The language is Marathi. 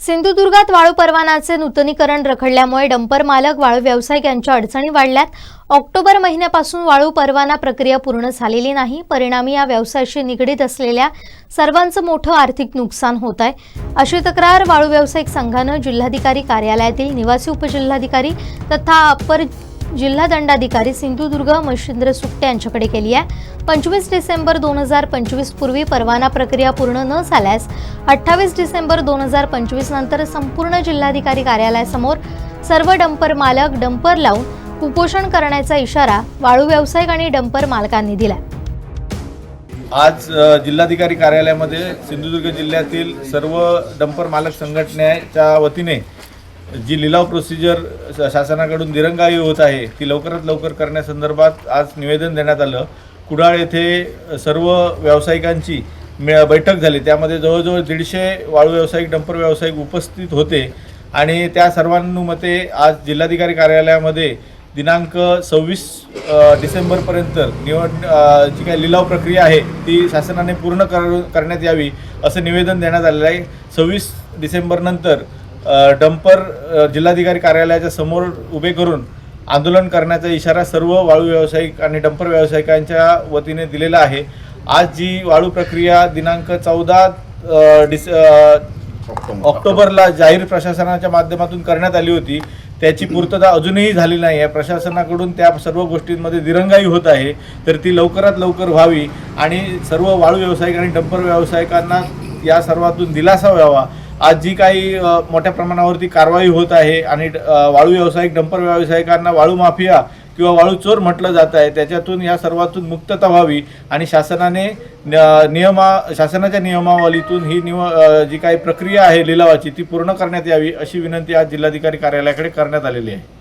सिंधुदुर्गात वाळू परवानाचे नूतनीकरण रखडल्यामुळे डंपर मालक वाळू व्यावसायिक यांच्या अडचणी वाढल्यात। ऑक्टोबर महिन्यापासून वाळू परवाना प्रक्रिया पूर्ण झालेली नाही। परिणामी या व्यवसायाशी निगडीत असलेल्या सर्वांचं मोठं आर्थिक नुकसान होत आहे, अशी तक्रार वाळू व्यावसायिक संघानं जिल्हाधिकारी कार्यालयातील निवासी उपजिल्हाधिकारी तथा अपर जिल्हा दंडाधिकारी सिंधुदुर्ग मच्छिंद्र सुट्टे यांच्याकडे केली आहे। 25 डिसेंबर 2025 पूर्वी परवाना प्रक्रिया पूर्ण न झाल्यास 28 डिसेंबर 2025 नंतर संपूर्ण जिल्हाधिकारी कार्यालयासमोर सर्व डंपर मालक डंपर लावून उपोषण करण्याचा इशारा वाळू व्यावसायिक आणि डंपर मालकांनी दिला। आज जिल्हाधिकारी कार्यालयामध्ये सिंधुदुर्ग जिल्ह्यातील सर्व डंपर मालक संघटनेच्या वतीने जी लिलाव प्रोसिजर शासनाकडून दिरंगाई होत आहे ती लवकरात लवकर करण्यासंदर्भात आज निवेदन देण्यात आलं। कुडाळ येथे सर्व व्यावसायिकांची बैठक झाली, त्यामध्ये जवळजवळ 150 वाळू व्यावसायिक डंपर व्यावसायिक उपस्थित होते आणि त्या सर्वांनुमते आज जिल्हाधिकारी कार्यालयामध्ये दिनांक 26 डिसेंबरपर्यंत जी काही लिलाव प्रक्रिया आहे ती शासनाने पूर्ण करण्यात यावी असं निवेदन देण्यात आलेलं आहे। 26 डिसेंबरनंतर डंपर जिल्हाधिकारी कार्यालयाच्या समोर उभे करून आंदोलन करण्याचा इशारा सर्व वाळू व्यावसायिक आणि डंपर व्यावसायिकांच्या वतीने दिलेला आहे। आज जी वाळू प्रक्रिया दिनांक 14 ऑक्टोबरला जाहीर प्रशासनाच्या माध्यमातून करण्यात आली होती त्याची पूर्तता अजूनही झाली नाही आहे। प्रशासनाकडून त्या सर्व गोष्टींमध्ये दिरंगाई होत आहे, तर ती लवकरात लवकर व्हावी आणि सर्व वाळू व्यावसायिक आणि डंपर व्यावसायिकांना या सर्वातून दिलासा व्हावा। आज जी काही मोठ्या प्रमाणावरती कारवाई होत आहे आणि वाळू व्यावसायिक डंपर व्यावसायिकांना वाळू माफिया किंवा वाळू चोर म्हटलं जात आहे, त्याच्यातून या सर्वातून मुक्तता व्हावी आणि शासनाने शासनाच्या नियमावलीतून ही जी काही प्रक्रिया आहे लिलावाची ती पूर्ण करण्यात यावी अशी विनंती आज जिल्हाधिकारी कार्यालयाकडे करण्यात आलेली आहे।